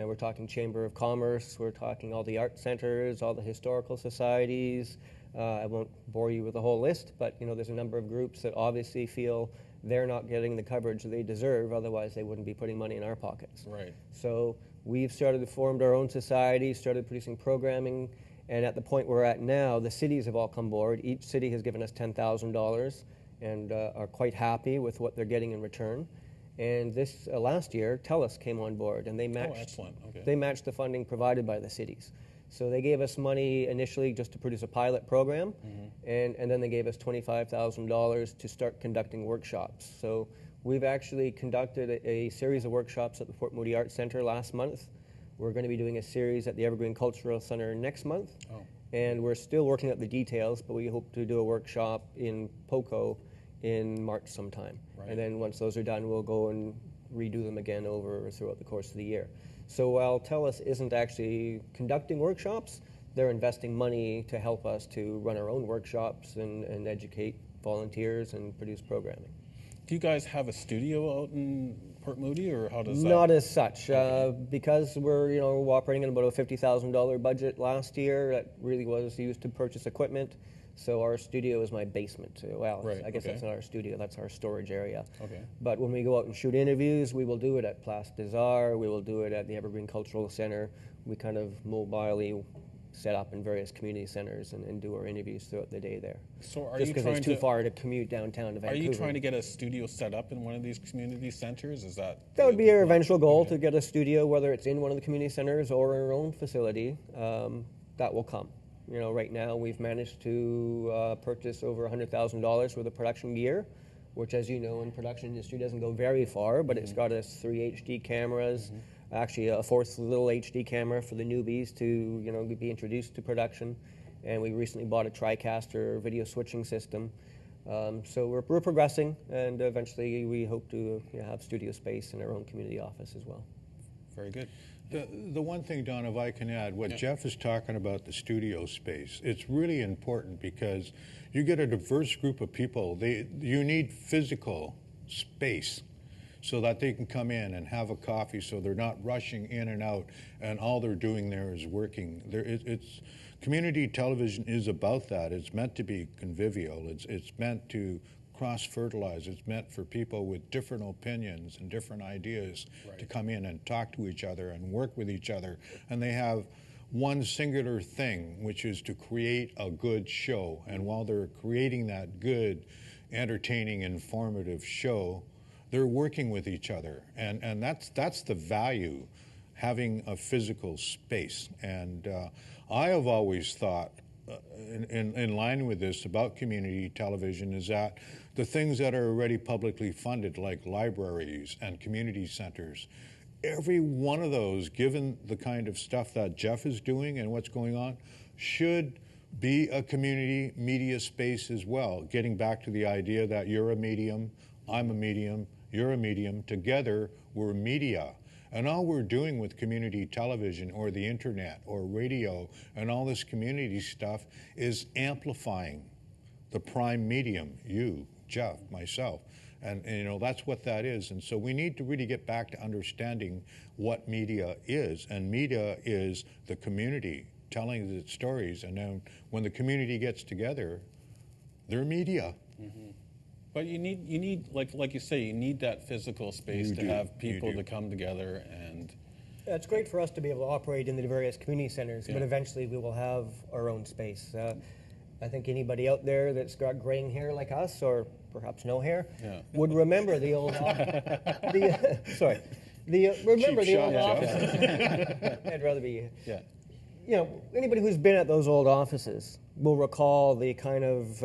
And we're talking Chamber of Commerce, we're talking all the art centers, all the historical societies. I won't bore you with the whole list, but there's a number of groups that obviously feel they're not getting the coverage they deserve, otherwise they wouldn't be putting money in our pockets. Right. So we've formed our own society, started producing programming, and at the point we're at now, the cities have all come aboard. Each city has given us $10,000 and are quite happy with what they're getting in return. And this last year, TELUS came on board, and they matched, they matched the funding provided by the cities. So they gave us money initially just to produce a pilot program, and then they gave us $25,000 to start conducting workshops. So we've actually conducted a series of workshops at the Port Moody Arts Centre last month. We're going to be doing a series at the Evergreen Cultural Centre next month. And we're still working out the details, but we hope to do a workshop in POCO in March sometime. And then once those are done, we'll go and redo them again throughout the course of the year. So while TELUS isn't actually conducting workshops, they're investing money to help us to run our own workshops and educate volunteers and produce programming. Do you guys have a studio out in Port Moody, or how does that? Not as such, because we're operating in about a $50,000 budget last year. That really was used to purchase equipment. So our studio is my basement. Well, I guess that's not our studio, that's our storage area. But when we go out and shoot interviews, we will do it at Place des Arts, we will do it at the Evergreen Cultural Centre. We kind of mobilely set up in various community centres and do our interviews throughout the day there. So are just you because trying it's too far to commute downtown to Vancouver. Are you trying to get a studio set up in one of these community centres? Is that? That would be our eventual goal, to get a studio, whether it's in one of the community centres or in our own facility. That will come. Right now we've managed to purchase over $100,000 worth of production gear, which, as you know, in production industry doesn't go very far, but it's got us 3 HD cameras, actually a 4th little HD camera for the newbies to be introduced to production, and we recently bought a TriCaster video switching system. So we're progressing, and eventually we hope to have studio space in our own community office as well. Very good. The one thing, Don, if I can add, what Jeff is talking about, the studio space, it's really important because you get a diverse group of people. You need physical space so that they can come in and have a coffee, so they're not rushing in and out and all they're doing there is working. Community television is about that. It's meant to be convivial. It's meant to cross-fertilize. It's meant for people with different opinions and different ideas to come in and talk to each other and work with each other. And they have one singular thing, which is to create a good show. And while they're creating that good, entertaining, informative show, they're working with each other. And that's the value, having a physical space. And I have always thought, in line with this, about community television, is that the things that are already publicly funded, like libraries and community centers, every one of those, given the kind of stuff that Jeff is doing and what's going on, should be a community media space as well. Getting back to the idea that you're a medium, I'm a medium, you're a medium, together we're media. And all we're doing with community television or the internet or radio and all this community stuff is amplifying the prime medium, you, Jeff, myself. And that's what that is. And so we need to really get back to understanding what media is. And media is the community telling its stories. And then when the community gets together, they're media. But you need like you say, you need that physical space to have people to come together. And it's great for us to be able to operate in the various community centers, but eventually we will have our own space. I think anybody out there that's got graying hair like us, or perhaps no hair, would remember the old remember the old offices. I'd rather be anybody who's been at those old offices will recall the kind of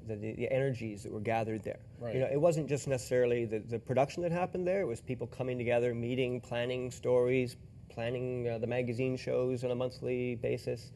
the energies that were gathered there. It wasn't just necessarily the production that happened there. It was people coming together, meeting, planning stories, planning the magazine shows on a monthly basis.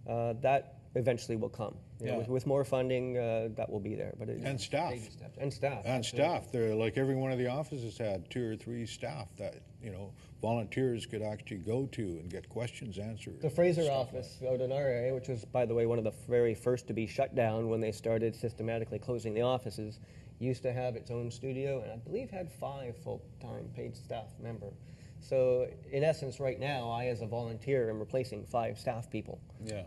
That eventually will come. With more funding, that will be there. But and staff. And staff. And staff. They're like every one of the offices had 2 or 3 staff that volunteers could actually go to and get questions answered. The Fraser office out in our area, which was, by the way, one of the very first to be shut down when they started systematically closing the offices, used to have its own studio, and I believe had 5 full-time paid staff member. So in essence, right now, I as a volunteer am replacing 5 staff people. Yeah.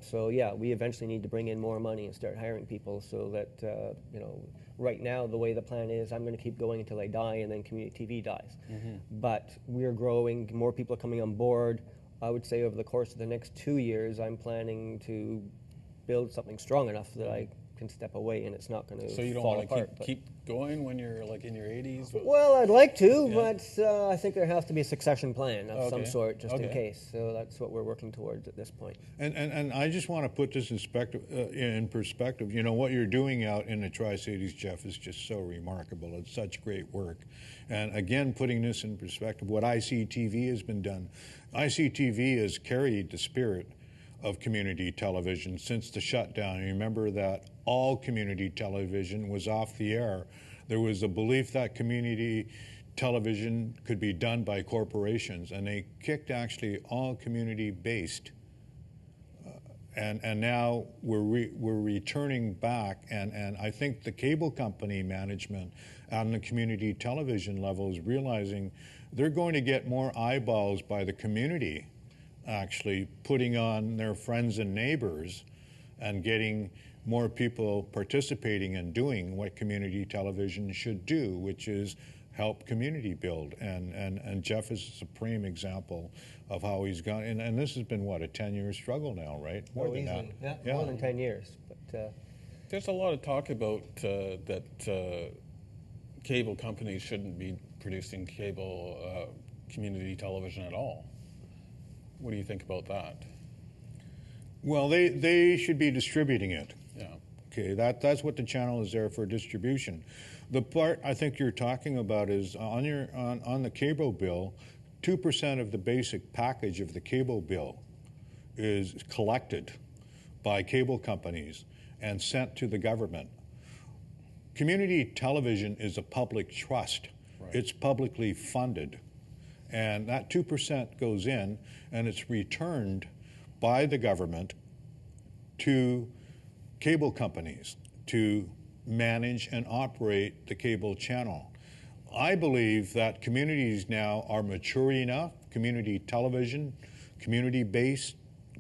So yeah, we eventually need to bring in more money and start hiring people so that, you know, right now the way the plan is, I'm going to keep going until I die and then community TV dies. But we're growing, more people are coming on board. I would say over the course of the next 2 years, I'm planning to build something strong enough that I can step away and it's not going to So you don't fall want apart. to keep going when you're like in your 80s? Well, I'd like to, Yeah. but I think there has to be a succession plan of some Okay. sort, just in Okay. case. So that's what we're working towards at this point. And I just want to put this in perspective. You know, what you're doing out in the Tri-Cities, Jeff, is just so remarkable. It's such great work. And again, putting this in perspective, what ICTV has been done, ICTV has carried the spirit of community television since the shutdown. You remember that all community television was off the air. There was a belief that community television could be done by corporations, and they kicked actually all community-based. And now we're returning back, and I think the cable company management on the community television level is realizing they're going to get more eyeballs by the community actually putting on their friends and neighbors and getting more people participating and doing what community television should do, which is help community build. And Jeff is a supreme example of how he's gone. And this has been, what, a 10-year struggle now, right? More than easily. that. Yeah, more than 10 years. But There's a lot of talk about that cable companies shouldn't be producing cable community television at all. What do you think about that? Well, they should be distributing it. Yeah. Okay, that's what the channel is there for, distribution. The part I think you're talking about is on the cable bill, 2% of the basic package of the cable bill is collected by cable companies and sent to the government. Community television is a public trust. Right. It's publicly funded. And that 2% goes in and it's returned by the government to cable companies to manage and operate the cable channel. I believe that communities now are mature enough, community television, community-based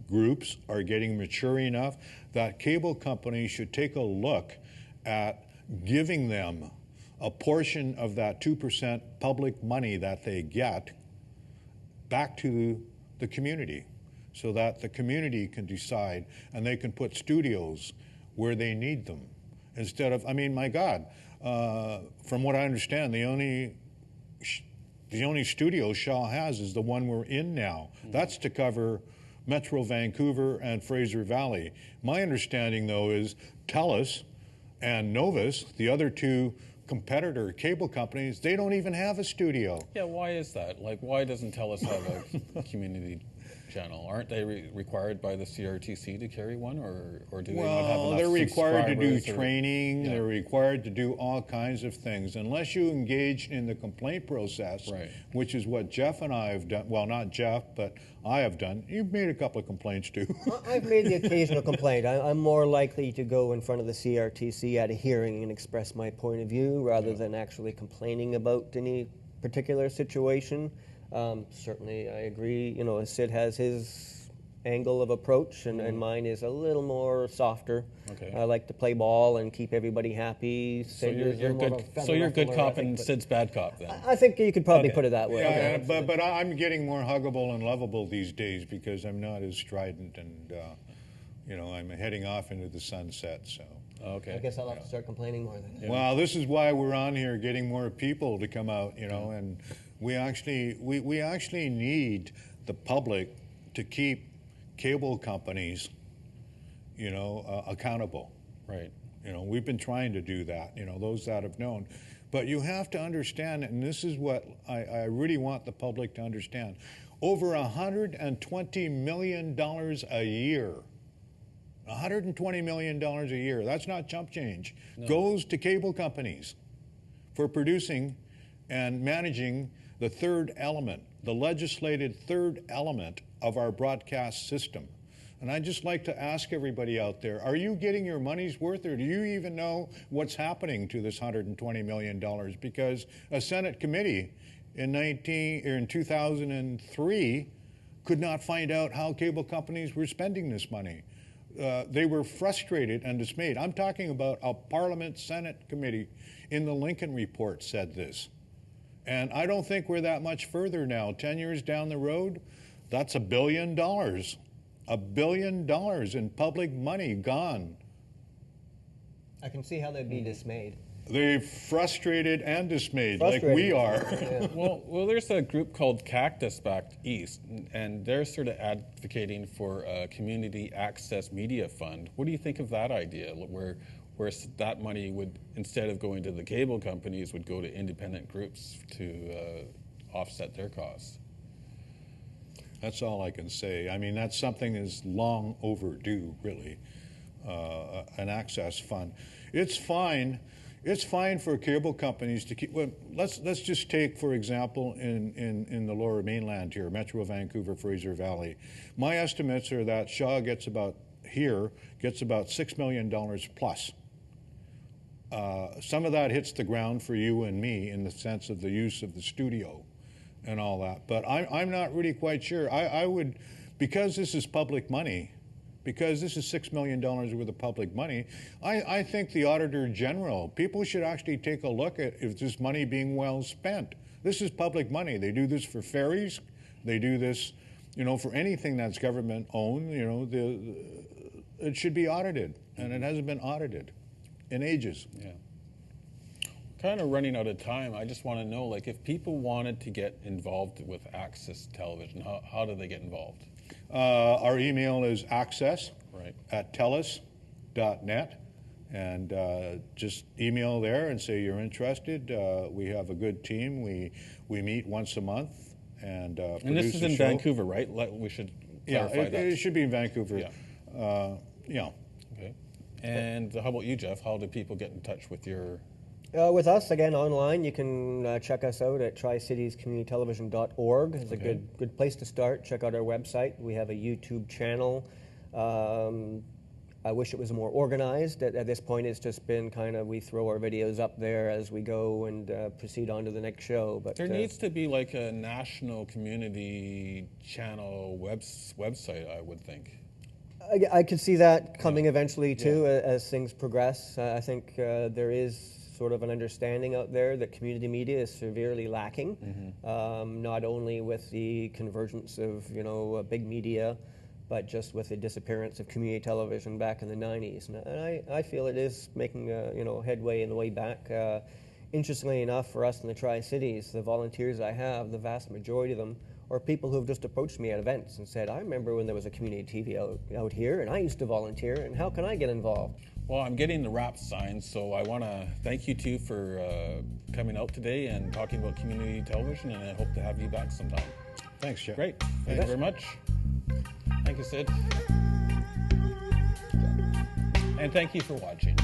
groups are getting mature enough that cable companies should take a look at giving them a portion of that 2% public money that they get back to the community so that the community can decide and they can put studios where they need them. Instead of, I mean, my God, from what I understand, the only studio Shaw has is the one we're in now. That's to cover Metro Vancouver and Fraser Valley. My understanding, though, is TELUS and Novus, the other two competitor cable companies, they don't even have a studio. Yeah, why is that? Like, why doesn't TELUS have a community channel? Aren't they required by the CRTC to carry one, or do they not have enough they're required to do subscribers, or- training, Yeah. they're required to do all kinds of things. Unless you engage in the complaint process, Right. which is what Jeff and I have done, well, not Jeff, but I have done. You've made a couple of complaints too. I've made the occasional complaint. I'm more likely to go in front of the CRTC at a hearing and express my point of view rather than actually complaining about any particular situation. Certainly, I agree. You know, Sid has his angle of approach, and mine is a little more softer. Okay. I like to play ball and keep everybody happy. So Sid, you're more of a good. feather So you're good ruffler, I cop think, and but Sid's bad cop then. I think you could probably Okay. put it that way. Yeah, but I'm getting more huggable and lovable these days because I'm not as strident and, you know, I'm heading off into the sunset, so. Okay. I guess I'll have to start complaining more then. Well, this is why we're on here, getting more people to come out, you know, and we actually need the public to keep cable companies, you know, accountable. Right. You know, we've been trying to do that, you know, those that have known. But you have to understand, and this is what I really want the public to understand, over $120 million a year. $120 million a year, that's not chump change, goes to cable companies for producing and managing the third element, the legislated third element of our broadcast system. And I'd just like to ask everybody out there, are you getting your money's worth, or do you even know what's happening to this $120 million? Because a Senate committee in 2003 could not find out how cable companies were spending this money. They were frustrated and dismayed. I'm talking about a Parliament Senate committee in the Lincoln Report said this. And I don't think we're that much further now. 10 years down the road, that's $1 billion. $1 billion in public money gone. I can see how they'd be dismayed. They're frustrated and dismayed, Frustrated. like we are. Yeah. Well, there's a group called Cactus back east, and they're sort of advocating for a community access media fund. What do you think of that idea, where that money would, instead of going to the cable companies, would go to independent groups to offset their costs? That's all I can say. I mean, that's something that's long overdue, really, an access fund. It's fine. It's fine for cable companies to keep. Well, let's just take, for example, in the Lower Mainland here, Metro Vancouver, Fraser Valley. My estimates are that Shaw gets about $6 million plus. Some of that hits the ground for you and me in the sense of the use of the studio and all that. But I'm not really quite sure. I would, because this is public money, because this is $6 million worth of public money, I think the Auditor General, people should actually take a look at if this money being well spent. This is public money. They do this for ferries. They do this, for anything that's government owned. It should be audited, and it hasn't been audited in ages. Yeah. Kind of running out of time. I just want to know, if people wanted to get involved with Access Television, how do they get involved? Our email is access Right. at telus.net, and just email there and say you're interested. We have a good team. We meet once a month and And produce this is a in show. Vancouver, right? We should clarify Yeah, that. it should be in Vancouver. Yeah. Yeah. Okay. And how about you, Jeff? How do people get in touch with your... With us, again, online, you can check us out at tricitiescommunitytelevision.org. It's a Okay. good place to start. Check out our website. We have a YouTube channel. I wish it was more organized. At this point, it's just been kind of, we throw our videos up there as we go and proceed on to the next show. But There needs to be a national community channel website, I would think. I could see that coming eventually too, as things progress. I think there is sort of an understanding out there that community media is severely lacking, not only with the convergence of big media, but just with the disappearance of community television back in the 90s. And I feel it is making headway in the way back. Interestingly enough, for us in the Tri-Cities, the volunteers I have, the vast majority of them are people who have just approached me at events and said, I remember when there was a community TV out here, and I used to volunteer, and how can I get involved? Well, I'm getting the wrap signed, so I want to thank you two for coming out today and talking about community television, and I hope to have you back sometime. Thanks, Jeff. Great. Thank you very much. Thank you, Sid. And thank you for watching.